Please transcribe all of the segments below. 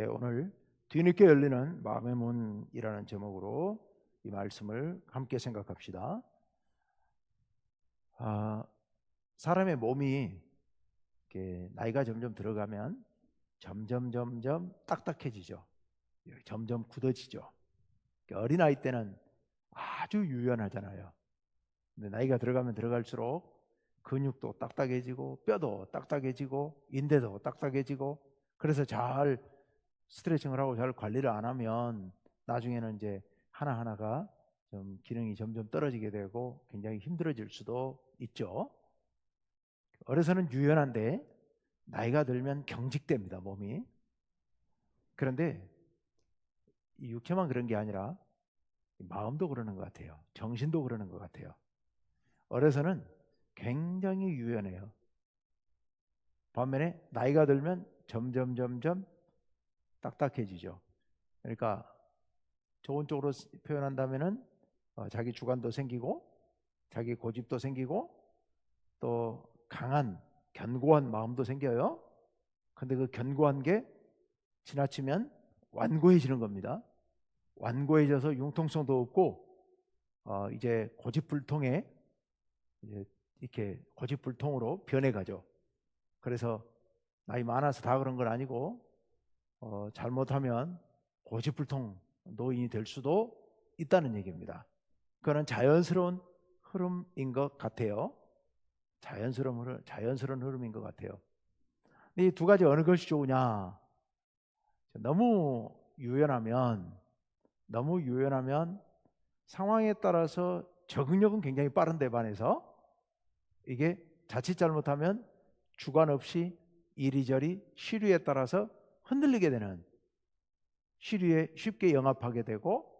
오늘 뒤늦게 열리는 마음의 문이라는 제목으로 이 말씀을 함께 생각합시다. 사람의 몸이 이렇게 나이가 점점 들어가면 점점 딱딱해지죠. 점점 굳어지죠. 어린아이 때는 아주 유연하잖아요. 근데 나이가 들어가면 들어갈수록 근육도 딱딱해지고 뼈도 딱딱해지고 인대도 딱딱해지고, 그래서 잘 스트레칭을 하고 잘 관리를 안 하면 나중에는 이제 하나하나가 좀 기능이 점점 떨어지게 되고 굉장히 힘들어질 수도 있죠. 어려서는 유연한데 나이가 들면 경직됩니다, 몸이. 그런데 이 육체만 그런 게 아니라 마음도 그러는 것 같아요. 정신도 그러는 것 같아요. 어려서는 굉장히 유연해요. 반면에 나이가 들면 점점 딱딱해지죠. 그러니까 좋은 쪽으로 표현한다면은 자기 주관도 생기고 자기 고집도 생기고 또 강한 견고한 마음도 생겨요. 근데 그 견고한 게 지나치면 완고해지는 겁니다. 완고해져서 융통성도 없고 이제 고집불통에 이제 이렇게 고집불통으로 변해가죠. 그래서 나이 많아서 다 그런 건 아니고 잘못하면 고집불통 노인이 될 수도 있다는 얘기입니다. 그거는 자연스러운 흐름인 것 같아요. 자연스러운 흐름인 것 같아요. 이 두 가지 어느 것이 좋으냐? 너무 유연하면 상황에 따라서 적응력은 굉장히 빠른데 반해서 이게 자칫 잘못하면 주관 없이 이리저리 시류에 따라서 흔들리게 되는, 시류에 쉽게 영합하게 되고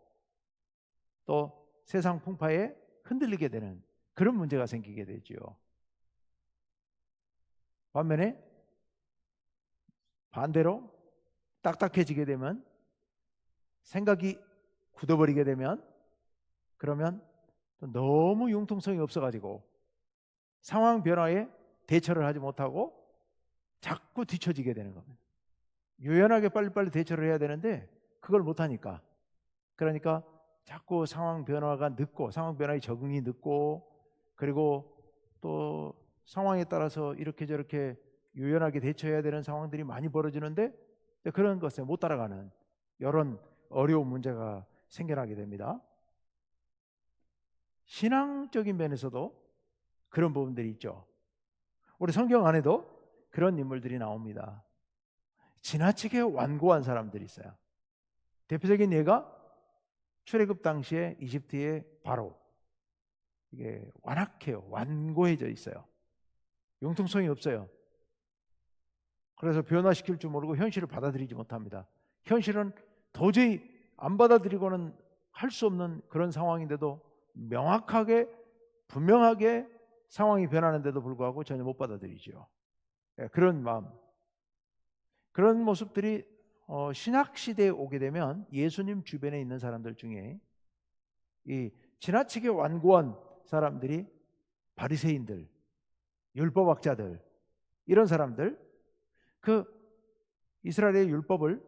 또 세상 풍파에 흔들리게 되는 그런 문제가 생기게 되죠. 반대로 딱딱해지게 되면, 생각이 굳어버리게 되면, 그러면 너무 융통성이 없어가지고 상황 변화에 대처를 하지 못하고 자꾸 뒤처지게 되는 겁니다. 유연하게 빨리빨리 대처를 해야 되는데 그걸 못하니까, 그러니까 자꾸 상황 변화가 늦고 상황 변화의 적응이 늦고, 그리고 또 상황에 따라서 이렇게 저렇게 유연하게 대처해야 되는 상황들이 많이 벌어지는데 그런 것에 못 따라가는 이런 어려운 문제가 생겨나게 됩니다. 신앙적인 면에서도 그런 부분들이 있죠. 우리 성경 안에도 그런 인물들이 나옵니다. 지나치게 완고한 사람들이 있어요. 대표적인 예가 출애굽 당시에 이집트의 바로, 이게 완악해요. 완고해져 있어요. 융통성이 없어요. 그래서 변화시킬 줄 모르고 현실을 받아들이지 못합니다. 현실은 도저히 안 받아들이고는 할 수 없는 그런 상황인데도 명확하게 분명하게 상황이 변하는데도 불구하고 전혀 못 받아들이죠. 그런 마음, 그런 모습들이 신학 시대에 오게 되면 예수님 주변에 있는 사람들 중에 이 지나치게 완고한 사람들이 바리새인들, 율법학자들, 이런 사람들, 그 이스라엘의 율법을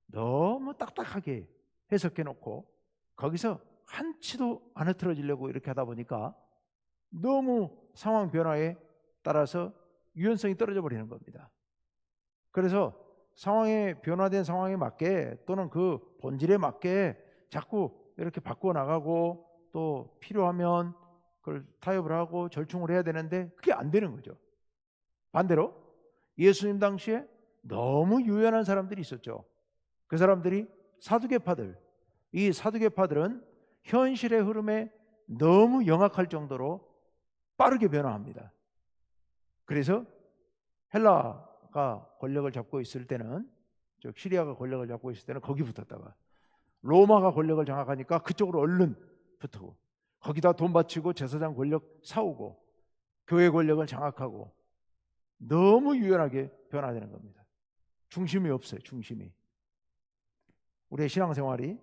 너무 딱딱하게 해석해 놓고 거기서 한치도 안 흐트러지려고 이렇게 하다 보니까 너무 상황 변화에 따라서 유연성이 떨어져 버리는 겁니다. 그래서 변화된 상황에 맞게 또는 그 본질에 맞게 자꾸 이렇게 바꾸어 나가고 또 필요하면 그걸 타협을 하고 절충을 해야 되는데 그게 안 되는 거죠. 반대로 예수님 당시에 너무 유연한 사람들이 있었죠. 그 사람들이 사두개파들. 이 사두개파들은 현실의 흐름에 너무 영악할 정도로 빠르게 변화합니다. 그래서 헬라가 권력을 잡고 있을 때는, 즉 시리아가 권력을 잡고 있을 때는 거기 붙었다가 로마가 권력을 장악하니까 그쪽으로 얼른 붙고, 거기다 돈 바치고 제사장 권력 사오고 교회 권력을 장악하고 너무 유연하게 변화되는 겁니다. 중심이 없어요. 중심이. 우리의 신앙생활이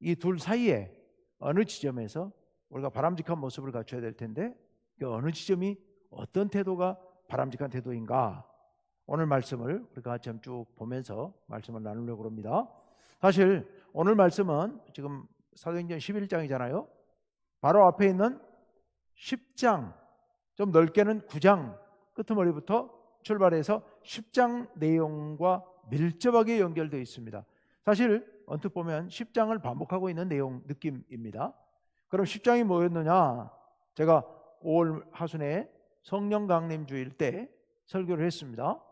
이 둘 사이에 어느 지점에서 우리가 바람직한 모습을 갖춰야 될 텐데 그 어느 지점이 어떤 태도가 바람직한 태도인가, 오늘 말씀을 우리가 같이 쭉 보면서 말씀을 나누려고 합니다. 사실 오늘 말씀은 지금 사도행전 11장이잖아요. 바로 앞에 있는 10장, 좀 넓게는 9장 끄트머리부터 출발해서 10장 내용과 밀접하게 연결되어 있습니다. 사실 언뜻 보면 10장을 반복하고 있는 내용 느낌입니다. 그럼 10장이 뭐였느냐? 제가 5월 하순에 성령 강림 주일 때 설교를 했습니다.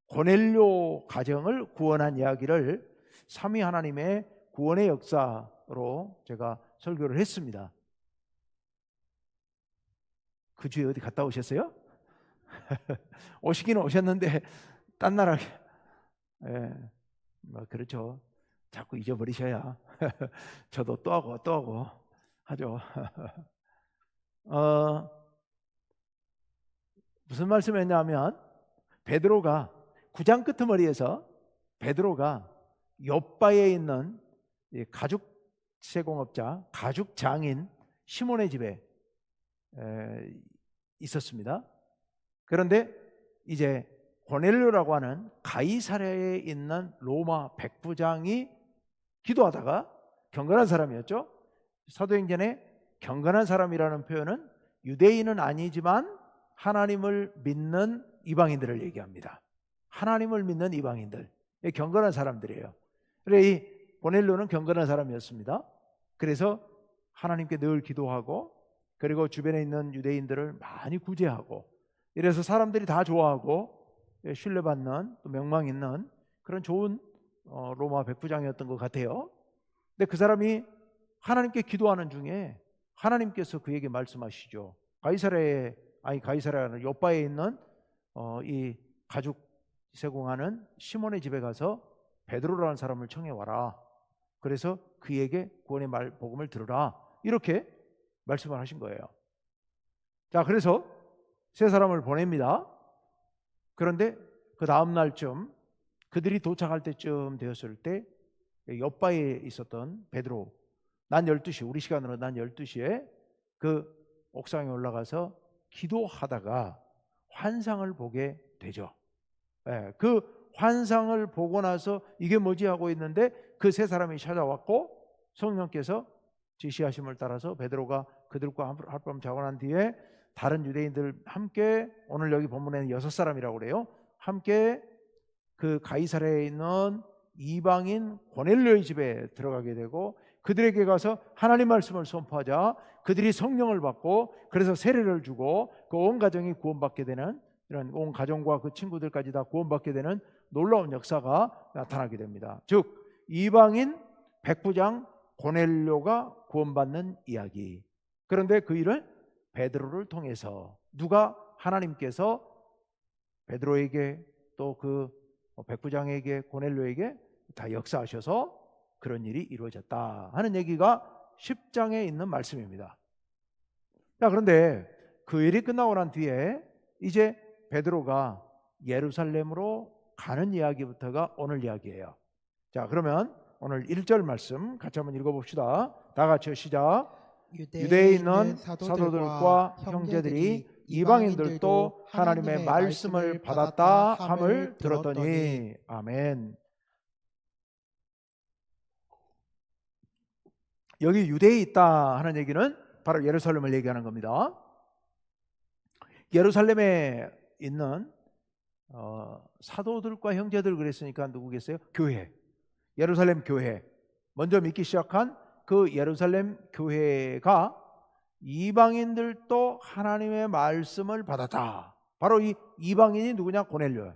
고넬료 가정을 구원한 이야기를 삼위 하나님의 구원의 역사로 제가 설교를 했습니다. 그 주에 어디 갔다 오셨어요? 오시기는 오셨는데 딴 나라, 뭐 그렇죠. 자꾸 잊어버리셔야 저도 또 하고 하죠. 무슨 말씀했냐면 베드로가 9장 끄트머리에서 베드로가 욥바에 있는 가죽 세공업자, 가죽 장인 시몬의 집에 있었습니다. 그런데 이제 고넬료라고 하는 가이사랴에 있는 로마 백부장이 기도하다가 경건한 사람이었죠. 사도행전에 경건한 사람이라는 표현은 유대인은 아니지만 하나님을 믿는 이방인들을 얘기합니다. 하나님을 믿는 이방인들, 경건한 사람들이에요. 그래 이 고넬료는 경건한 사람이었습니다. 그래서 하나님께 늘 기도하고 그리고 주변에 있는 유대인들을 많이 구제하고 이래서 사람들이 다 좋아하고 신뢰받는 또 명망 있는 그런 좋은 로마 백부장이었던 것 같아요. 근데 그 사람이 하나님께 기도하는 중에 하나님께서 그에게 말씀하시죠. 가이사랴는 욥바에 있는 이 가죽 세공하는 시몬의 집에 가서 베드로라는 사람을 청해 와라. 그래서 그에게 구원의 복음을 들으라. 이렇게 말씀을 하신 거예요. 자, 그래서 세 사람을 보냅니다. 그런데 그 다음 날쯤 그들이 도착할 때쯤 되었을 때 욥바에 있었던 베드로, 난 12시, 우리 시간으로 난 12시에 그 옥상에 올라가서 기도하다가 환상을 보게 되죠. 그 환상을 보고 나서 이게 뭐지 하고 있는데 그 세 사람이 찾아왔고 성령께서 지시하심을 따라서 베드로가 그들과 하룻밤 자고 난 뒤에 다른 유대인들 함께, 오늘 여기 본문에는 6사람이라고 그래요, 함께 그 가이사랴에 있는 이방인 고넬료의 집에 들어가게 되고 그들에게 가서 하나님 말씀을 선포하자 그들이 성령을 받고 그래서 세례를 주고 그 온 가정이 구원받게 되는, 이런 온 가정과 그 친구들까지 다 구원받게 되는 놀라운 역사가 나타나게 됩니다. 즉 이방인 백부장 고넬료가 구원받는 이야기. 그런데 그 일을 베드로를 통해서 누가 하나님께서 베드로에게 또 그 백부장에게 고넬료에게 다 역사하셔서 그런 일이 이루어졌다 하는 얘기가 10장에 있는 말씀입니다. 자, 그런데 그 일이 끝나고 난 뒤에 이제 베드로가 예루살렘으로 가는 이야기부터가 오늘 이야기예요. 자, 그러면 오늘 1절 말씀 같이 한번 읽어봅시다. 다 같이요, 시작. 유대에 있는 사도들과 형제들이 이방인들도 하나님의 말씀을 받았다 함을 들었더니. 아멘. 여기 유대에 있다 하는 얘기는 바로 예루살렘을 얘기하는 겁니다. 예루살렘에 있는 사도들과 형제들 그랬으니까 누구겠어요? 교회, 예루살렘 교회, 먼저 믿기 시작한 그 예루살렘 교회가 이방인들도 하나님의 말씀을 받았다. 바로 이 이방인이 누구냐? 고넬료.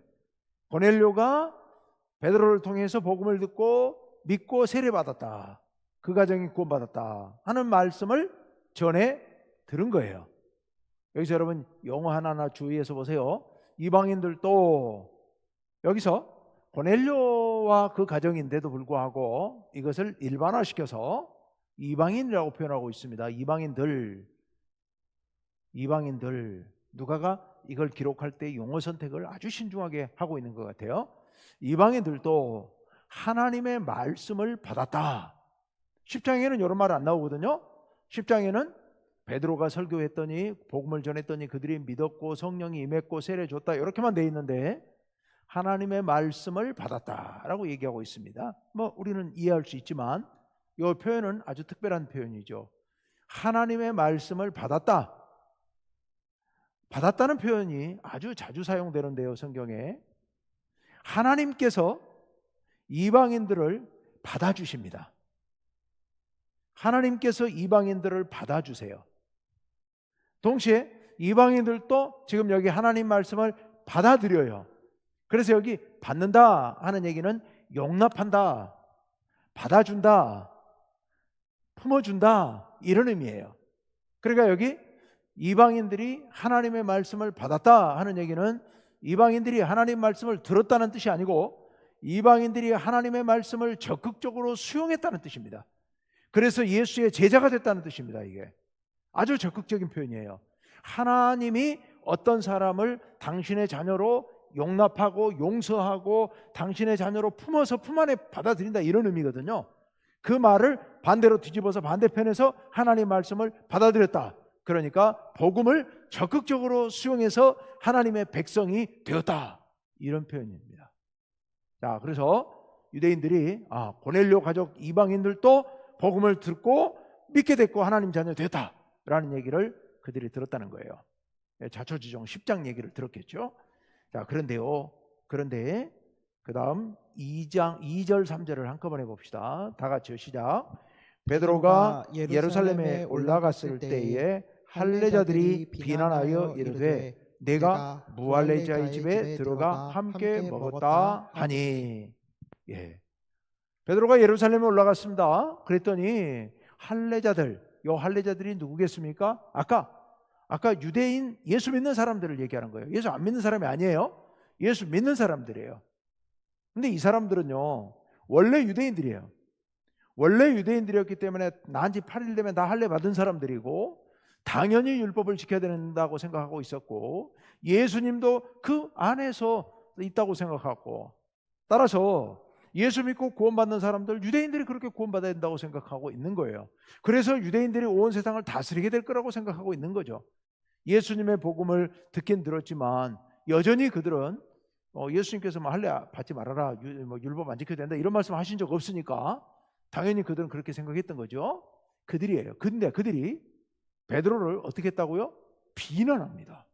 고넬료가 베드로를 통해서 복음을 듣고 믿고 세례받았다. 그 가정이 구원받았다 하는 말씀을 전해 들은 거예요. 여기서 여러분 영어 하나하나 주의해서 보세요. 이방인들도, 여기서 고넬료와 그 가정인데도 불구하고 이것을 일반화시켜서 이방인이라고 표현하고 있습니다. 이방인들. 누가가 이걸 기록할 때 용어 선택을 아주 신중하게 하고 있는 것 같아요. 이방인들도 하나님의 말씀을 받았다. 10장에는 이런 말 안 나오거든요. 10장에는 베드로가 설교했더니 복음을 전했더니 그들이 믿었고 성령이 임했고 세례 줬다 이렇게만 돼 있는데 하나님의 말씀을 받았다라고 얘기하고 있습니다. 뭐 우리는 이해할 수 있지만 이 표현은 아주 특별한 표현이죠. 하나님의 말씀을 받았다. 받았다는 표현이 아주 자주 사용되는데요, 성경에. 하나님께서 이방인들을 받아주십니다. 하나님께서 이방인들을 받아주세요. 동시에 이방인들도 지금 여기 하나님 말씀을 받아들여요. 그래서 여기 받는다 하는 얘기는 용납한다, 받아준다, 품어준다 이런 의미예요. 그러니까 여기 이방인들이 하나님의 말씀을 받았다 하는 얘기는 이방인들이 하나님 말씀을 들었다는 뜻이 아니고 이방인들이 하나님의 말씀을 적극적으로 수용했다는 뜻입니다. 그래서 예수의 제자가 됐다는 뜻입니다. 이게 아주 적극적인 표현이에요. 하나님이 어떤 사람을 당신의 자녀로 용납하고 용서하고 당신의 자녀로 품어서 품 안에 받아들인다 이런 의미거든요. 그 말을 반대로 뒤집어서 반대편에서 하나님 말씀을 받아들였다. 그러니까 복음을 적극적으로 수용해서 하나님의 백성이 되었다. 이런 표현입니다. 자, 그래서 유대인들이 고넬료 가족 이방인들도 복음을 듣고 믿게 됐고 하나님 자녀 됐다라는 얘기를 그들이 들었다는 거예요. 자초지종 10장 얘기를 들었겠죠. 자, 그런데 그 다음 2장 2절 3절을 한꺼번에 봅시다. 다 같이요. 시작. 베드로가 예루살렘에 올라갔을 때에 할례자들이 비난하여 이르되 내가 무할례자의 집에 들어가 함께 먹었다 하니. 예. 베드로가 예루살렘에 올라갔습니다. 그랬더니 요 할례자들이 누구겠습니까? 아까 유대인 예수 믿는 사람들을 얘기하는 거예요. 예수 안 믿는 사람이 아니에요. 예수 믿는 사람들이에요. 근데 이 사람들은요 원래 유대인들이에요. 원래 유대인들이었기 때문에 난 지 8일 되면 다 할례 받은 사람들이고 당연히 율법을 지켜야 된다고 생각하고 있었고 예수님도 그 안에서 있다고 생각하고, 따라서 예수 믿고 구원받는 사람들, 유대인들이 그렇게 구원받아야 된다고 생각하고 있는 거예요. 그래서 유대인들이 온 세상을 다스리게 될 거라고 생각하고 있는 거죠. 예수님의 복음을 듣긴 들었지만 여전히 그들은 예수님께서 할례 받지 말아라, 율법 안 지켜야 된다 이런 말씀 하신 적 없으니까 당연히 그들은 그렇게 생각했던 거죠. 그들이에요. 근데 그들이 베드로를 어떻게 했다고요? 비난합니다.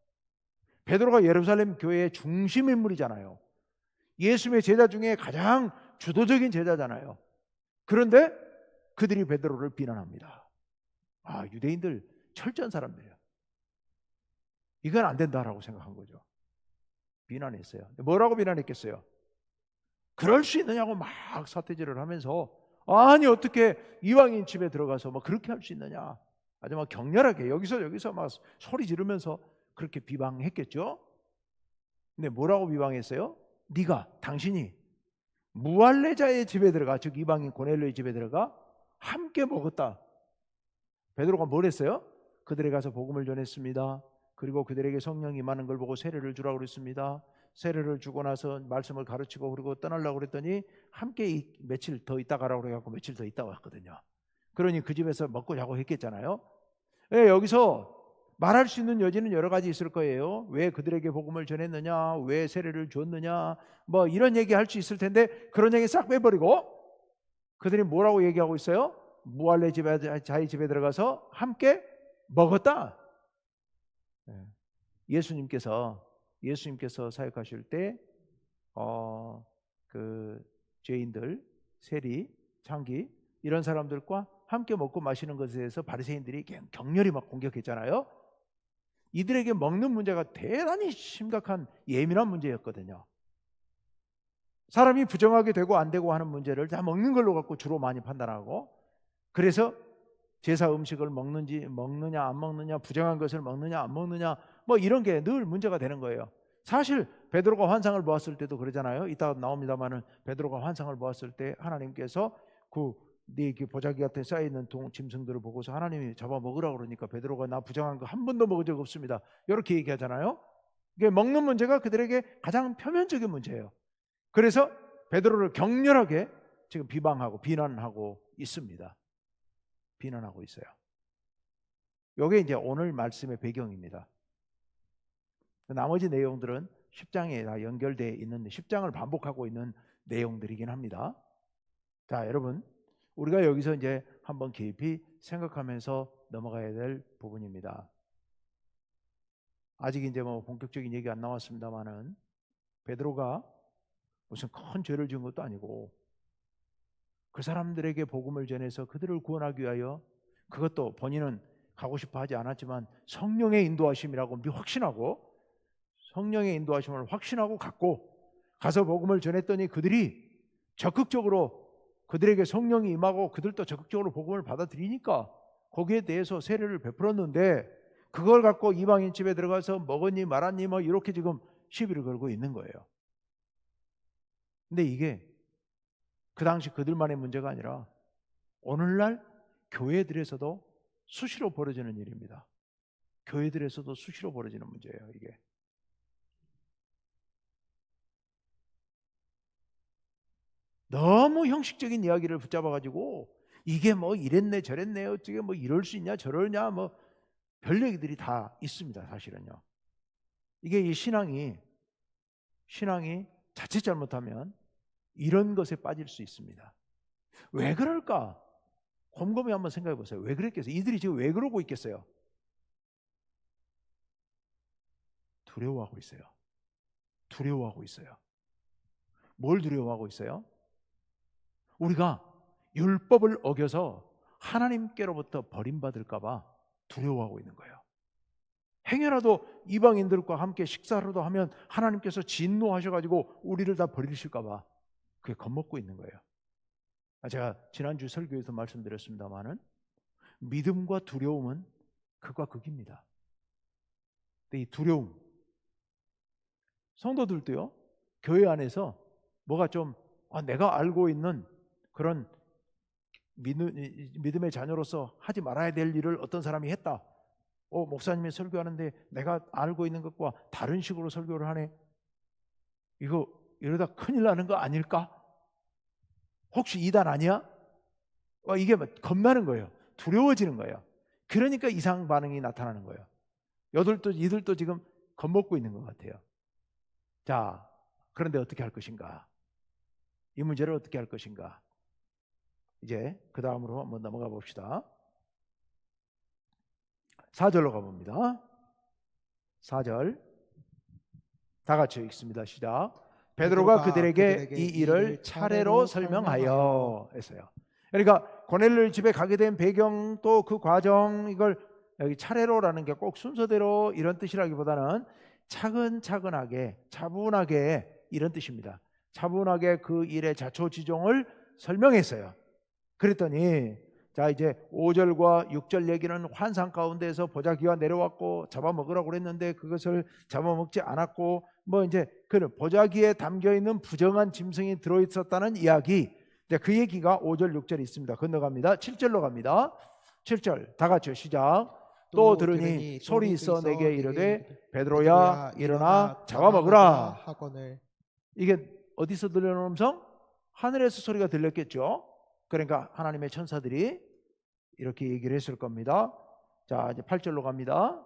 베드로가 예루살렘 교회의 중심 인물이잖아요. 예수님의 제자 중에 가장 주도적인 제자잖아요. 그런데 그들이 베드로를 비난합니다. 유대인들 철저한 사람들이에요. 이건 안 된다라고 생각한 거죠. 비난했어요. 뭐라고 비난했겠어요? 그럴 수 있느냐고 막 사태질을 하면서 아니 어떻게 이방인 집에 들어가서 그렇게 할 수 있느냐, 아주 막 격렬하게 여기서 막 소리 지르면서 그렇게 비방했겠죠. 근데 뭐라고 비방했어요? 당신이 무할례자의 집에 들어가, 즉 이방인 고넬료의 집에 들어가 함께 먹었다. 베드로가 뭘 했어요? 그들에 가서 복음을 전했습니다. 그리고 그들에게 성령이 임하는 걸 보고 세례를 주라고 그랬습니다. 세례를 주고 나서 말씀을 가르치고 그리고 떠나려고 그랬더니 함께 며칠 더 있다 가라고 그래갖고 며칠 더 있다 왔거든요. 그러니 그 집에서 먹고 자고 했겠잖아요. 여기서 말할 수 있는 여지는 여러 가지 있을 거예요. 왜 그들에게 복음을 전했느냐, 왜 세례를 줬느냐, 이런 얘기 할 수 있을 텐데 그런 얘기 싹 빼버리고 그들이 뭐라고 얘기하고 있어요? 무할례자의 집에 들어가서 함께 먹었다. 예수님께서 사역하실 때 그 죄인들, 세리, 창기 이런 사람들과 함께 먹고 마시는 것에 대해서 바리새인들이 격렬히 막 공격했잖아요. 이들에게 먹는 문제가 대단히 심각한 예민한 문제였거든요. 사람이 부정하게 되고 안 되고 하는 문제를 다 먹는 걸로 갖고 주로 많이 판단하고, 그래서 제사 음식을 먹느냐 안 먹느냐, 부정한 것을 먹느냐 안 먹느냐 이런 게 늘 문제가 되는 거예요. 사실 베드로가 환상을 보았을 때도 그러잖아요. 이따 나옵니다마는 베드로가 환상을 보았을 때 하나님께서 네 보자기 같은 쌓여있는 짐승들을 보고서 하나님이 잡아먹으라고 그러니까 베드로가 나 부정한 거 한 번도 먹은 적 없습니다 이렇게 얘기하잖아요. 이게 먹는 문제가 그들에게 가장 표면적인 문제예요. 그래서 베드로를 격렬하게 지금 비난하고 있습니다. 비난하고 있어요. 이게 이제 오늘 말씀의 배경입니다. 나머지 내용들은 10장에 다 연결되어 있는 10장을 반복하고 있는 내용들이긴 합니다. 자, 여러분, 우리가 여기서 이제 한번 깊이 생각하면서 넘어가야 될 부분입니다. 아직 이제 뭐 본격적인 얘기 안 나왔습니다만은 베드로가 무슨 큰 죄를 지은 것도 아니고 그 사람들에게 복음을 전해서 그들을 구원하기 위하여, 그것도 본인은 가고 싶어 하지 않았지만 성령의 인도하심이라고 확신하고, 성령의 인도하심을 확신하고 갔고, 가서 복음을 전했더니 그들이 적극적으로, 그들에게 성령이 임하고 그들도 적극적으로 복음을 받아들이니까 거기에 대해서 세례를 베풀었는데, 그걸 갖고 이방인 집에 들어가서 먹었니 말았니 뭐 이렇게 지금 시비를 걸고 있는 거예요. 근데 이게 그 당시 그들만의 문제가 아니라 오늘날 교회들에서도 수시로 벌어지는 일입니다. 교회들에서도 수시로 벌어지는 문제예요, 이게. 너무 형식적인 이야기를 붙잡아가지고 이게 뭐 이랬네 저랬네 어떻게 뭐 이럴 수 있냐 저러냐 뭐 별 얘기들이 다 있습니다. 사실은요. 이게 이 신앙이 자칫 잘못하면 이런 것에 빠질 수 있습니다. 왜 그럴까? 곰곰이 한번 생각해 보세요. 왜 그랬겠어요? 이들이 지금 왜 그러고 있겠어요? 두려워하고 있어요. 두려워하고 있어요. 뭘 두려워하고 있어요? 우리가 율법을 어겨서 하나님께로부터 버림받을까 봐 두려워하고 있는 거예요. 행여라도 이방인들과 함께 식사라도 하면 하나님께서 진노하셔가지고 우리를 다 버리실까 봐 그게 겁먹고 있는 거예요. 제가 지난주 설교에서 말씀드렸습니다마는 믿음과 두려움은 극과 극입니다. 근데 이 두려움, 성도들도요, 교회 안에서 뭐가 좀 내가 알고 있는 그런 믿음의 자녀로서 하지 말아야 될 일을 어떤 사람이 했다. 목사님이 설교하는데 내가 알고 있는 것과 다른 식으로 설교를 하네. 이거 이러다 큰일 나는 거 아닐까? 혹시 이단 아니야? 이게 겁나는 거예요. 두려워지는 거예요. 그러니까 이상 반응이 나타나는 거예요. 이들도 지금 겁먹고 있는 것 같아요. 자, 그런데 어떻게 할 것인가? 이 문제를 어떻게 할 것인가? 이제 그 다음으로 한번 넘어가 봅시다. 4절로 가봅니다. 4절 다 같이 읽습니다. 시작. 베드로가 그들에게 이 일을 차례로 설명하여 했어요. 그러니까 고넬료 집에 가게 된 배경, 또 그 과정, 이걸 여기 차례로라는 게 꼭 순서대로 이런 뜻이라기보다는 차근차근하게 차분하게 이런 뜻입니다. 차분하게 그 일의 자초지종을 설명했어요. 그랬더니 자, 이제 5절과 6절 얘기는 환상 가운데에서 보자기가 내려왔고 잡아먹으라고 그랬는데 그것을 잡아먹지 않았고, 뭐 이제 그 보자기에 담겨있는 부정한 짐승이 들어있었다는 이야기, 이제 그 얘기가 5절 6절에 있습니다. 건너갑니다. 7절로 갑니다. 7절 다 같이 시작. 또 들으니 소리 있어 내게 이르되 베드로야 일어나 잡아먹으라 하거늘. 이게 어디서 들려오는 음성? 하늘에서 소리가 들렸겠죠. 그러니까 하나님의 천사들이 이렇게 얘기를 했을 겁니다. 자, 이제 8절로 갑니다.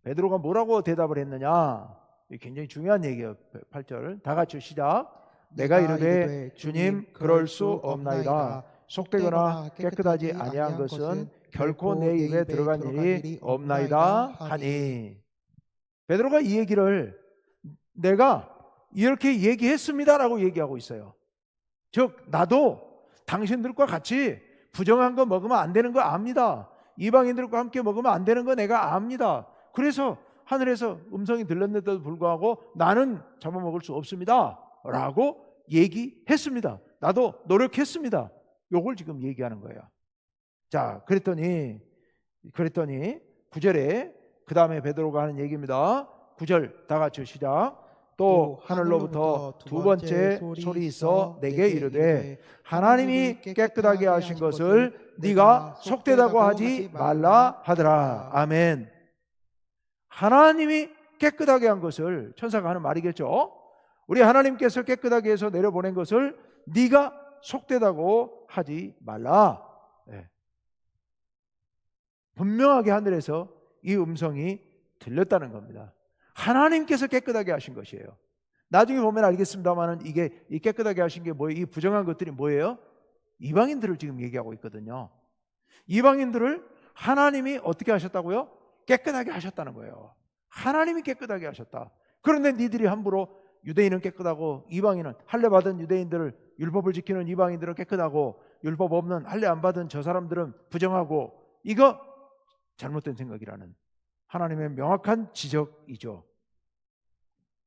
베드로가 뭐라고 대답을 했느냐? 굉장히 중요한 얘기예요. 8절 다 같이 시작. 내가 이르되 주님 그럴 수 없나이다. 속되거나 깨끗하지 아니한 것은 결코 내 입에 들어간 일이 없나이다 하니. 베드로가 이 얘기를 내가 이렇게 얘기했습니다라고 얘기하고 있어요. 즉 나도 당신들과 같이 부정한 거 먹으면 안 되는 거 압니다. 이방인들과 함께 먹으면 안 되는 거 내가 압니다. 그래서 하늘에서 음성이 들렸는데도 불구하고 나는 잡아먹을 수 없습니다 라고 얘기했습니다. 나도 노력했습니다. 요걸 지금 얘기하는 거예요. 자, 그랬더니 9절에 그 다음에 베드로가 하는 얘기입니다. 9절 다 같이 시작. 또 하늘로부터 두 번째 소리 있어 내게 이르되 하나님이 깨끗하게 하신 것을 네가 속되다고 하지 말라 하더라. 아멘. 하나님이 깨끗하게 한 것을, 천사가 하는 말이겠죠. 우리 하나님께서 깨끗하게 해서 내려보낸 것을 네가 속되다고 하지 말라. 네. 분명하게 하늘에서 이 음성이 들렸다는 겁니다. 하나님께서 깨끗하게 하신 것이에요. 나중에 보면 알겠습니다만은 이게 이 깨끗하게 하신 게 뭐예요? 이 부정한 것들이 뭐예요? 이방인들을 지금 얘기하고 있거든요. 이방인들을 하나님이 어떻게 하셨다고요? 깨끗하게 하셨다는 거예요. 하나님이 깨끗하게 하셨다. 그런데 니들이 함부로 유대인은 깨끗하고 이방인은, 할례 받은 유대인들을, 율법을 지키는 이방인들은 깨끗하고 율법 없는 할례 안 받은 저 사람들은 부정하고, 이거 잘못된 생각이라는 하나님의 명확한 지적이죠.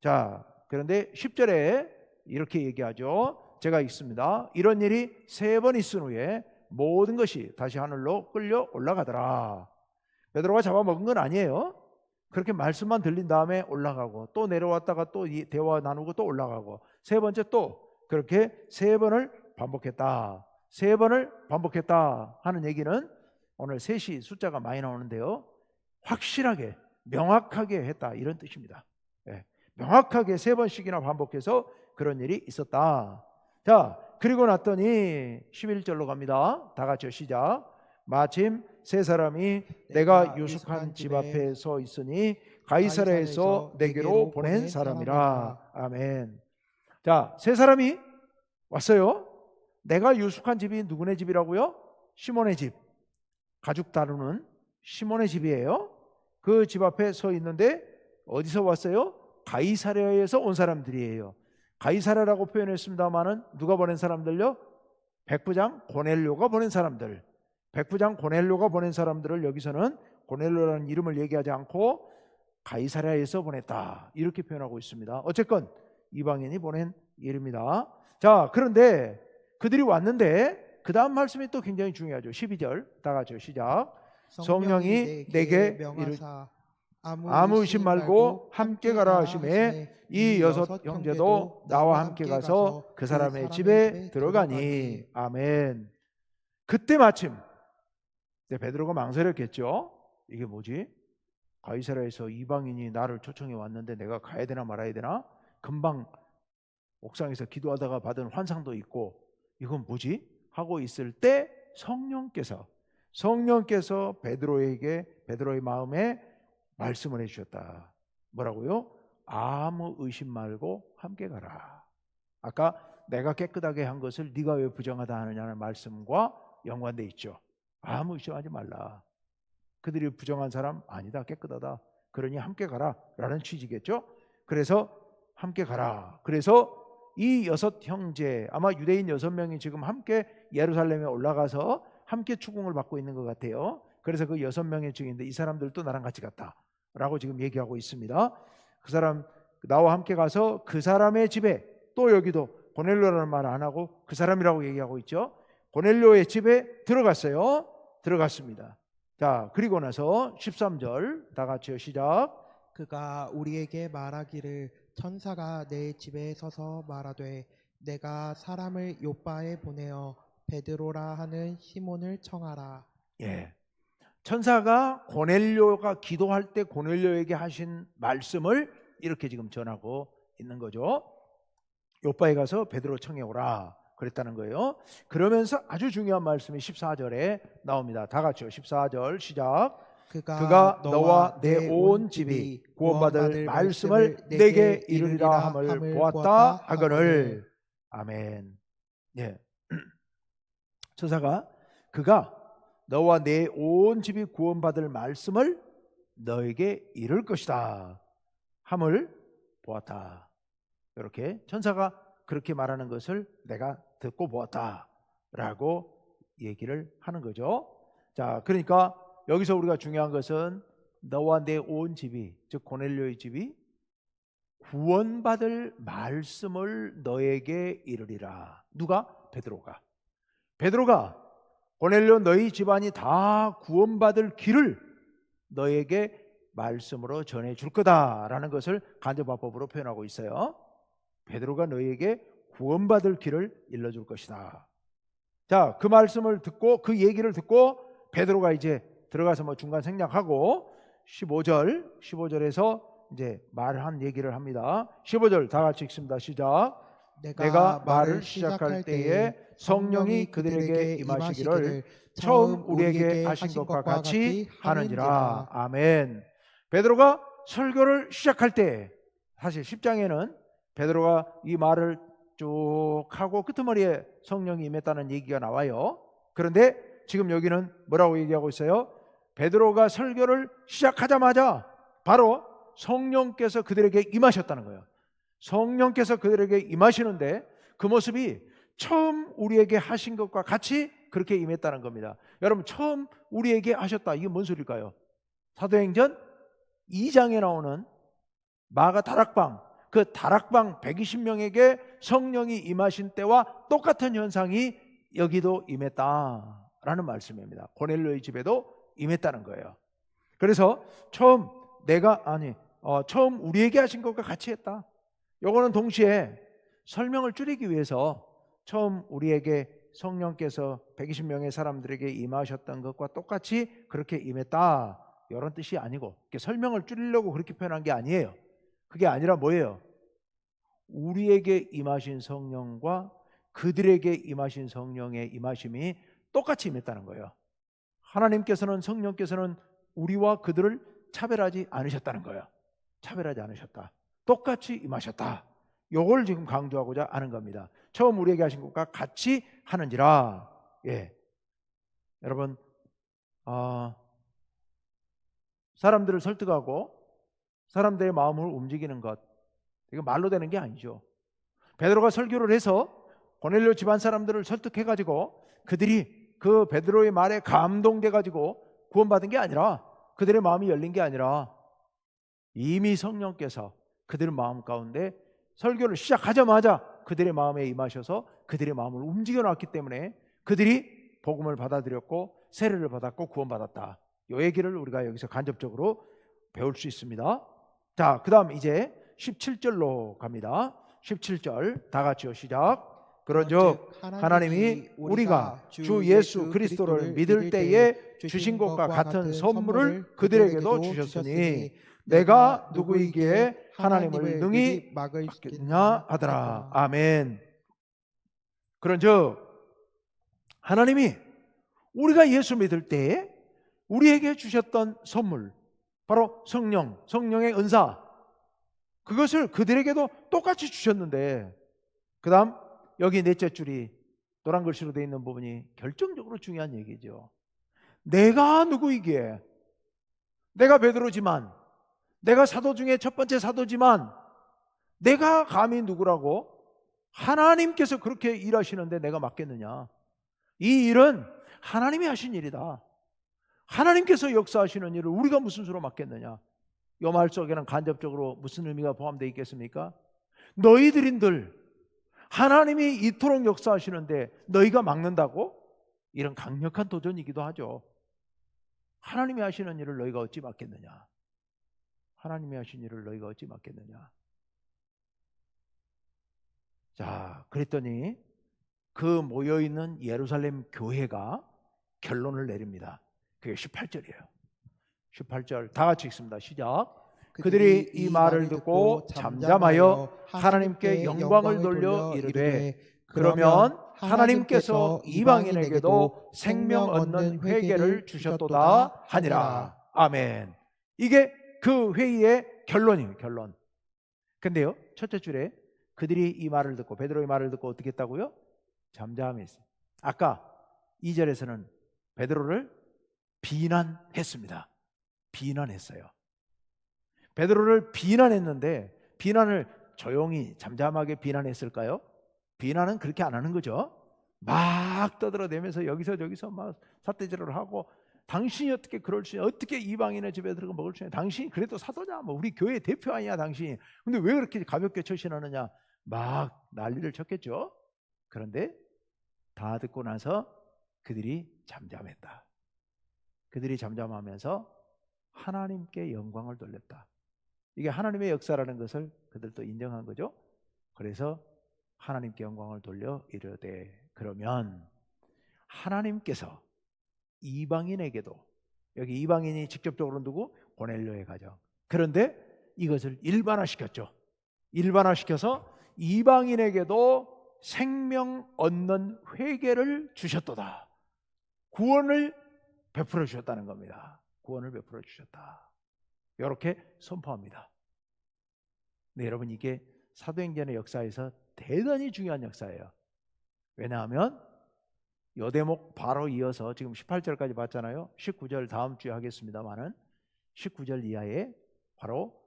자, 그런데 10절에 이렇게 얘기하죠. 제가 읽습니다. 이런 일이 3번 있은 후에 모든 것이 다시 하늘로 끌려 올라가더라. 베드로가 잡아먹은 건 아니에요. 그렇게 말씀만 들린 다음에 올라가고 또 내려왔다가 또 대화 나누고 또 올라가고, 3번째 또 그렇게 3번을 반복했다. 3번을 반복했다 하는 얘기는 오늘 셋이 숫자가 많이 나오는데요, 확실하게 명확하게 했다 이런 뜻입니다. 명확하게 3번씩이나 반복해서 그런 일이 있었다. 자, 그리고 났더니 11절로 갑니다. 다 같이 시작. 마침 3사람이 내가 유숙한 집 앞에 서 있으니 가이사랴에서 내게로 보낸 사람이라. 아멘. 자, 3사람이 왔어요. 내가 유숙한 집이 누구네 집이라고요? 시몬의 집. 가죽 다루는 시몬의 집이에요. 그 집 앞에 서 있는데 어디서 왔어요? 가이사랴에서 온 사람들이에요. 가이사랴라고 표현했습니다마는 누가 보낸 사람들요? 백부장 고넬료가 보낸 사람들. 백부장 고넬료가 보낸 사람들을 여기서는 고넬료라는 이름을 얘기하지 않고 가이사랴에서 보냈다 이렇게 표현하고 있습니다. 어쨌건 이방인이 보낸 이름이다. 자, 그런데 그들이 왔는데 그 다음 말씀이 또 굉장히 중요하죠. 12절 다 같이 시작. 성령이 내게 이르사 아무 의심 말고 함께 가라 하심에 이 6 형제도 나와 함께 가서 그 사람의 집에 들어가니. 아멘. 그때 마침 베드로가 망설였겠죠. 이게 뭐지? 가이사랴에서 이방인이 나를 초청해 왔는데 내가 가야 되나 말아야 되나? 금방 옥상에서 기도하다가 받은 환상도 있고 이건 뭐지? 하고 있을 때 성령께서 베드로의 마음에 말씀을 해주셨다. 뭐라고요? 아무 의심 말고 함께 가라. 아까 내가 깨끗하게 한 것을 네가 왜 부정하다 하느냐는 말씀과 연관돼 있죠. 아무 의심하지 말라. 그들이 부정한 사람 아니다, 깨끗하다. 그러니 함께 가라 라는 취지겠죠. 그래서 함께 가라. 그래서 이 6 형제, 아마 유대인 6명이 지금 함께 예루살렘에 올라가서 함께 추궁을 받고 있는 것 같아요. 그래서 그 6명의 증인인데 이 사람들도 나랑 같이 갔다 라고 지금 얘기하고 있습니다. 그 사람 나와 함께 가서 그 사람의 집에, 또 여기도 고넬료라는 말 안 하고 그 사람이라고 얘기하고 있죠. 고넬료의 집에 들어갔어요. 들어갔습니다. 자, 그리고 나서 13절 다 같이요 시작. 그가 우리에게 말하기를 천사가 내 집에 서서 말하되 내가 사람을 요빠에 보내어 베드로라 하는 시몬을 청하라. 예, 천사가 고넬료가 기도할 때 고넬료에게 하신 말씀을 이렇게 지금 전하고 있는 거죠. 요빠에 가서 베드로 청해 오라 그랬다는 거예요. 그러면서 아주 중요한 말씀이 14절에 나옵니다. 다 같이요 14절 시작. 그가 너와 내 온 집이 구원받을 말씀을 내게 이르리라 함을 보았다 하거늘. 아멘. 예. 천사가 그가 너와 내 온 집이 구원받을 말씀을 너에게 이룰 것이다 함을 보았다. 이렇게 천사가 그렇게 말하는 것을 내가 듣고 보았다 라고 얘기를 하는 거죠. 자, 그러니까 여기서 우리가 중요한 것은 너와 내 온 집이, 즉 고넬료의 집이 구원받을 말씀을 너에게 이르리라. 누가? 베드로가 고넬료 너희 집안이 다 구원받을 길을 너에게 말씀으로 전해줄 거다라는 것을 간접화법으로 표현하고 있어요. 베드로가 너희에게 구원받을 길을 일러줄 것이다. 자, 그 말씀을 듣고 그 얘기를 듣고 베드로가 이제 들어가서 뭐 중간 생략하고 15절에서 이제 말한 얘기를 합니다. 15절 다 같이 읽습니다. 시작. 내가 말을 시작할 때에 성령이 그들에게 임하시기를 처음 우리에게 하신 것과 같이 하느니라. 아멘. 베드로가 설교를 시작할 때 사실 10장에는 베드로가 이 말을 쭉 하고 끄트머리에 성령이 임했다는 얘기가 나와요. 그런데 지금 여기는 뭐라고 얘기하고 있어요? 베드로가 설교를 시작하자마자 바로 성령께서 그들에게 임하셨다는 거예요. 성령께서 그들에게 임하시는데 그 모습이 처음 우리에게 하신 것과 같이 그렇게 임했다는 겁니다. 여러분, 처음 우리에게 하셨다, 이게 뭔 소리일까요? 사도행전 2장에 나오는 마가 다락방, 그 다락방 120명에게 성령이 임하신 때와 똑같은 현상이 여기도 임했다라는 말씀입니다. 고넬료의 집에도 임했다는 거예요. 그래서 처음 우리에게 하신 것과 같이 했다. 요거는 동시에 설명을 줄이기 위해서 처음 우리에게 성령께서 120명의 사람들에게 임하셨던 것과 똑같이 그렇게 임했다, 이런 뜻이 아니고, 설명을 줄이려고 그렇게 표현한 게 아니에요. 그게 아니라 뭐예요? 우리에게 임하신 성령과 그들에게 임하신 성령의 임하심이 똑같이 임했다는 거예요. 하나님께서는, 성령께서는 우리와 그들을 차별하지 않으셨다는 거예요. 차별하지 않으셨다. 똑같이 임하셨다. 요걸 지금 강조하고자 하는 겁니다. 처음 우리에게 하신 것과 같이 하는지라. 여러분, 사람들을 설득하고 사람들의 마음을 움직이는 것, 이거 말로 되는 게 아니죠. 베드로가 설교를 해서 고넬료 집안 사람들을 설득해가지고 그들이 그 베드로의 말에 감동돼가지고 구원받은 게 아니라, 그들의 마음이 열린 게 아니라 이미 성령께서 그들의 마음 가운데 설교를 시작하자마자 그들의 마음에 임하셔서 그들의 마음을 움직여놨기 때문에 그들이 복음을 받아들였고 세례를 받았고 구원받았다. 이 얘기를 우리가 여기서 간접적으로 배울 수 있습니다. 자, 그 다음 이제 17절로 갑니다. 17절 다 같이요, 시작. 그런즉 하나님이 우리가 주 예수 그리스도를 믿을 때에 주신 것과 같은 선물을 그들에게도 주셨으니 내가 누구이기에 하나님을 능히 막겠느냐 하더라. 아멘. 그런즉 하나님이 우리가 예수 믿을 때에 우리에게 주셨던 선물, 바로 성령의 은사, 그것을 그들에게도 똑같이 주셨는데, 그 다음 여기 넷째 줄이 노란 글씨로 되어 있는 부분이 결정적으로 중요한 얘기죠. 내가 누구이기에, 내가 베드로지만, 내가 사도 중에 첫 번째 사도지만, 내가 감히 누구라고? 하나님께서 그렇게 일하시는데 내가 맡겠느냐? 이 일은 하나님이 하신 일이다. 하나님께서 역사하시는 일을 우리가 무슨 수로 맡겠느냐? 이 말 속에는 간접적으로 무슨 의미가 포함되어 있겠습니까? 너희들인들 하나님이 이토록 역사하시는데 너희가 막는다고? 이런 강력한 도전이기도 하죠. 하나님이 하시는 일을 너희가 어찌 맡겠느냐? 하나님이 하신 일을 너희가 어찌 맡겠느냐? 자, 그랬더니 그 모여있는 예루살렘 교회가 결론을 내립니다. 그게 18절이에요. 18절 다 같이 읽습니다. 시작. 그들이 이 말을 듣고 잠잠하여 하나님께 영광을 돌려 이르되, 그러면 하나님께서 이방인에게도 생명 얻는 회개를 주셨도다 하니라. 아멘. 이게 그 회의의 결론이에요. 결론. 근데요, 첫째 줄에 그들이 이 말을 듣고, 베드로의 말을 듣고 어떻게 했다고요? 잠잠했어요. 아까 2절에서는 베드로를 비난했습니다. 비난했어요. 베드로를 비난했는데, 비난을 조용히 잠잠하게 비난했을까요? 비난은 그렇게 안 하는 거죠. 막 떠들어대면서 여기서 저기서 막 삿대질을 하고, 당신이 어떻게 그럴 수 있냐, 어떻게 이방인의 집에 들어가 먹을 수 있냐, 당신이 그래도 사도냐, 뭐 우리 교회 대표 아니야 당신이, 근데 왜 그렇게 가볍게 처신하느냐, 막 난리를 쳤겠죠. 그런데 다 듣고 나서 그들이 잠잠했다. 그들이 잠잠하면서 하나님께 영광을 돌렸다. 이게 하나님의 역사라는 것을 그들도 인정한 거죠. 그래서 하나님께 영광을 돌려 이르되, 그러면 하나님께서 이방인에게도, 여기 이방인이 직접적으로 누구? 고넬료의 가정. 그런데 이것을 일반화시켰죠. 일반화시켜서 이방인에게도 생명 얻는 회개를 주셨도다. 구원을 베풀어 주셨다는 겁니다. 구원을 베풀어 주셨다. 이렇게 선포합니다. 네, 여러분, 이게 사도행전의 역사에서 대단히 중요한 역사예요. 왜냐하면 이 대목 바로 이어서 지금 18절까지 봤잖아요. 19절 다음 주에 하겠습니다만은 19절 이하에 바로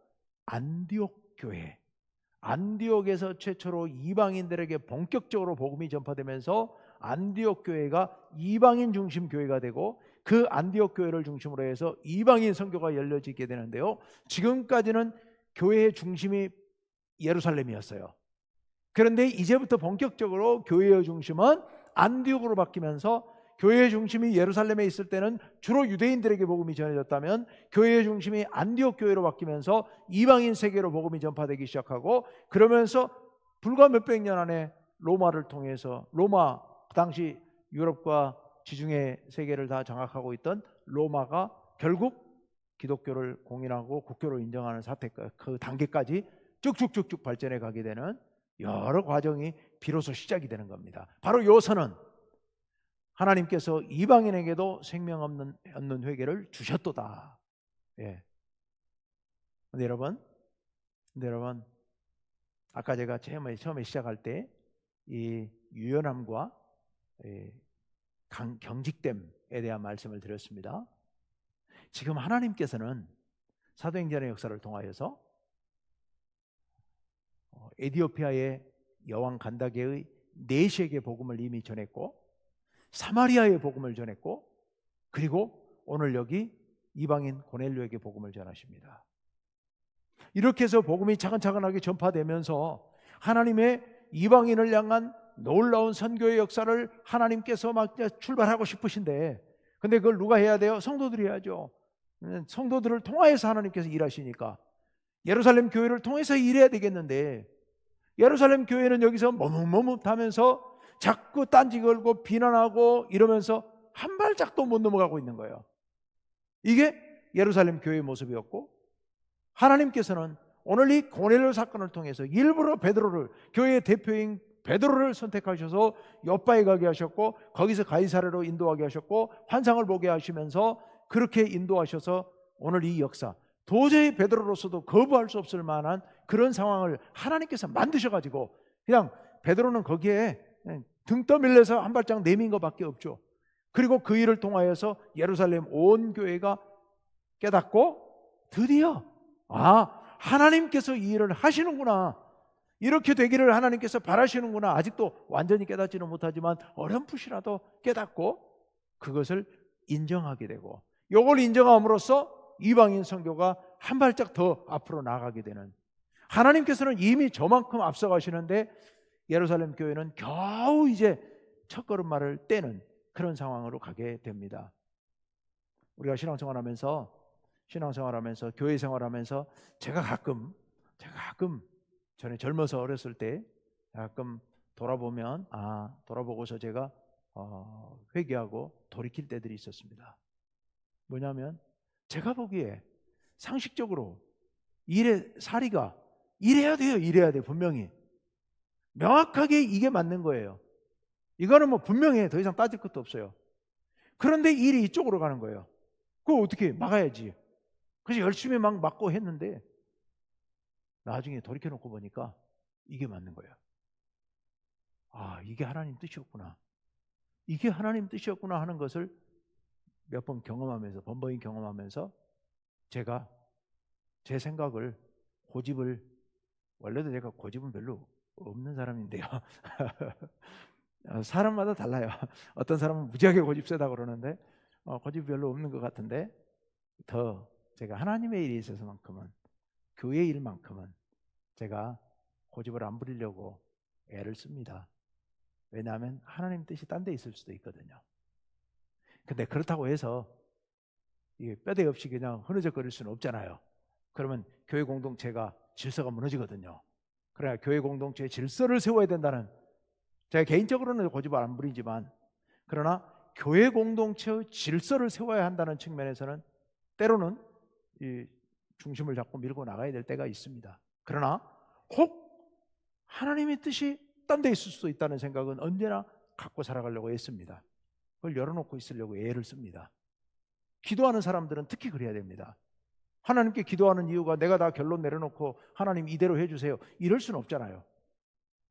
안디옥 교회, 안디옥에서 최초로 이방인들에게 본격적으로 복음이 전파되면서 안디옥 교회가 이방인 중심 교회가 되고 그 안디옥 교회를 중심으로 해서 이방인 선교가 열려지게 되는데요. 지금까지는 교회의 중심이 예루살렘이었어요. 그런데 이제부터 본격적으로 교회의 중심은 안디옥으로 바뀌면서 교회의 중심이 예루살렘에 있을 때는 주로 유대인들에게 복음이 전해졌다면 교회의 중심이 안디옥 교회로 바뀌면서 이방인 세계로 복음이 전파되기 시작하고, 그러면서 불과 몇백 년 안에 로마를 통해서, 로마 당시 유럽과 지중해 세계를 다 장악하고 있던 로마가 결국 기독교를 공인하고 국교로 인정하는 사태, 그 단계까지 쭉쭉쭉쭉 발전해 가게 되는 여러 과정이 비로소 시작이 되는 겁니다. 바로 요 선은 하나님께서 이방인에게도 생명 없는 회개를 주셨도다. 예. 근데 여러분, 아까 제가 처음에 시작할 때 이 유연함과 경직됨에 대한 말씀을 드렸습니다. 지금 하나님께서는 사도행전의 역사를 통하여서 에디오피아의 여왕 간다게의 내시에게 복음을 이미 전했고, 사마리아의 복음을 전했고, 그리고 오늘 여기 이방인 고넬료에게 복음을 전하십니다. 이렇게 해서 복음이 차근차근하게 전파되면서 하나님의 이방인을 향한 놀라운 선교의 역사를 하나님께서 막 출발하고 싶으신데, 근데 그걸 누가 해야 돼요? 성도들이 해야죠. 성도들을 통하여서 하나님께서 일하시니까 예루살렘 교회를 통해서 일해야 되겠는데, 예루살렘 교회는 여기서 머뭇머뭇하면서 자꾸 딴지 걸고 비난하고 이러면서 한 발짝도 못 넘어가고 있는 거예요. 이게 예루살렘 교회의 모습이었고, 하나님께서는 오늘 이 고넬료 사건을 통해서 일부러 베드로를, 교회의 대표인 베드로를 선택하셔서 요빠에 가게 하셨고, 거기서 가이사랴로 인도하게 하셨고, 환상을 보게 하시면서 그렇게 인도하셔서 오늘 이 역사, 도저히 베드로로서도 거부할 수 없을 만한 그런 상황을 하나님께서 만드셔가지고, 그냥 베드로는 거기에 등 떠밀려서 한 발짝 내민 것밖에 없죠. 그리고 그 일을 통하여서 예루살렘 온 교회가 깨닫고 드디어 하나님께서 이 일을 하시는구나, 이렇게 되기를 하나님께서 바라시는구나. 아직도 완전히 깨닫지는 못하지만 어렴풋이라도 깨닫고 그것을 인정하게 되고, 이걸 인정함으로써 이방인 선교가 한 발짝 더 앞으로 나가게 되는, 하나님께서는 이미 저만큼 앞서가시는데 예루살렘 교회는 겨우 이제 첫걸음말을 떼는 그런 상황으로 가게 됩니다. 우리가 신앙생활하면서 교회 생활하면서 제가 가끔 전에 젊어서 어렸을 때 가끔 돌아보고서 제가 회개하고 돌이킬 때들이 있었습니다. 뭐냐면 제가 보기에 상식적으로 사리가 이래야 돼요. 분명히 명확하게 이게 맞는 거예요. 이거는 뭐 분명해. 더 이상 따질 것도 없어요. 그런데 일이 이쪽으로 가는 거예요. 그거 어떻게 막아야지. 그래서 열심히 막 막고 했는데 나중에 돌이켜놓고 보니까 이게 맞는 거예요. 이게 하나님 뜻이었구나. 이게 하나님 뜻이었구나 하는 것을 몇 번 경험하면서, 번번이 경험하면서 제가 제 생각을, 원래도 제가 고집은 별로 없는 사람인데요. 사람마다 달라요. 어떤 사람은 무지하게 고집 세다 그러는데 고집이 별로 없는 것 같은데, 더 제가 하나님의 일에 있어서만큼은, 교회 일만큼은 제가 고집을 안 부리려고 애를 씁니다. 왜냐하면 하나님 뜻이 딴 데 있을 수도 있거든요. 근데 그렇다고 해서 이게 뼈대 없이 그냥 흐느적거릴 수는 없잖아요. 그러면 교회 공동체가 질서가 무너지거든요. 그래야 교회 공동체의 질서를 세워야 된다는, 제가 개인적으로는 고집을 안 부리지만, 그러나 교회 공동체의 질서를 세워야 한다는 측면에서는 때로는 이 중심을 잡고 밀고 나가야 될 때가 있습니다. 그러나 혹 하나님의 뜻이 딴 데 있을 수도 있다는 생각은 언제나 갖고 살아가려고 애씁니다. 그걸 열어놓고 있으려고 애를 씁니다. 기도하는 사람들은 특히 그래야 됩니다. 하나님께 기도하는 이유가 내가 다 결론 내려놓고 하나님 이대로 해주세요 이럴 수는 없잖아요.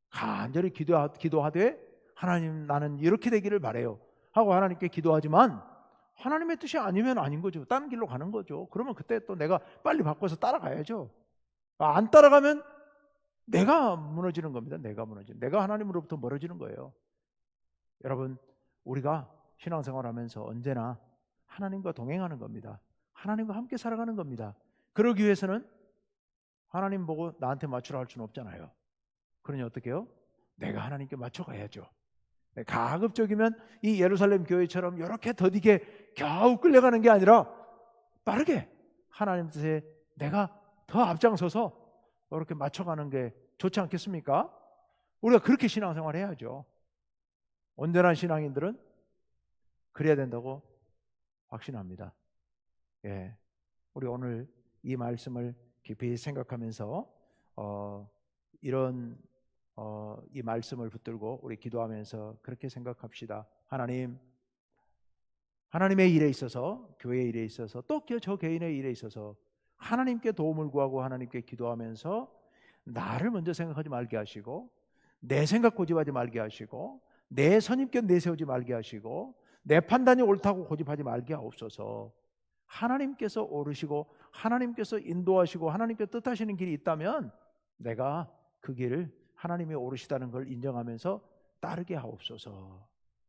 간절히 기도하되 하나님 나는 이렇게 되기를 바래요 하고 하나님께 기도하지만 하나님의 뜻이 아니면 아닌 거죠. 다른 길로 가는 거죠. 그러면 그때 또 내가 빨리 바꿔서 따라가야죠. 안 따라가면 내가 무너지는 겁니다. 내가 하나님으로부터 멀어지는 거예요. 여러분, 우리가 신앙생활하면서 언제나 하나님과 동행하는 겁니다. 하나님과 함께 살아가는 겁니다. 그러기 위해서는 하나님 보고 나한테 맞추라 할 수는 없잖아요. 그러니 어떻게 해요? 내가 하나님께 맞춰가야죠. 가급적이면 이 예루살렘 교회처럼 이렇게 더디게 겨우 끌려가는 게 아니라 빠르게 하나님 뜻에 내가 더 앞장서서 이렇게 맞춰가는 게 좋지 않겠습니까? 우리가 그렇게 신앙생활 해야죠. 온전한 신앙인들은 그래야 된다고 확신합니다. 예, 우리 오늘 이 말씀을 깊이 생각하면서 이런 이 말씀을 붙들고 우리 기도하면서 그렇게 생각합시다. 하나님의 일에 있어서, 교회의 일에 있어서, 또 저 개인의 일에 있어서 하나님께 도움을 구하고 하나님께 기도하면서 나를 먼저 생각하지 말게 하시고 내 생각 고집하지 말게 하시고 내 선입견 내세우지 말게 하시고 내 판단이 옳다고 고집하지 말게 하옵소서. 하나님께서 오르시고 하나님께서 인도하시고 하나님께서 뜻하시는 길이 있다면 내가 그 길을 하나님이 오르시다는 걸 인정하면서 따르게 하옵소서.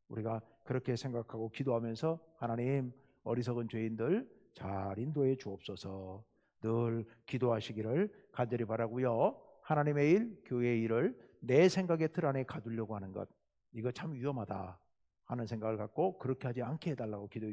우리가 그렇게 생각하고 기도하면서 하나님 어리석은 죄인들 잘 인도해 주옵소서. 늘 기도하시기를 간절히 바라고요. 하나님의 일, 교회의 일을 내 생각의 틀 안에 가두려고 하는 것, 이거 참 위험하다 하는 생각을 갖고 그렇게 하지 않게 해달라고 기도해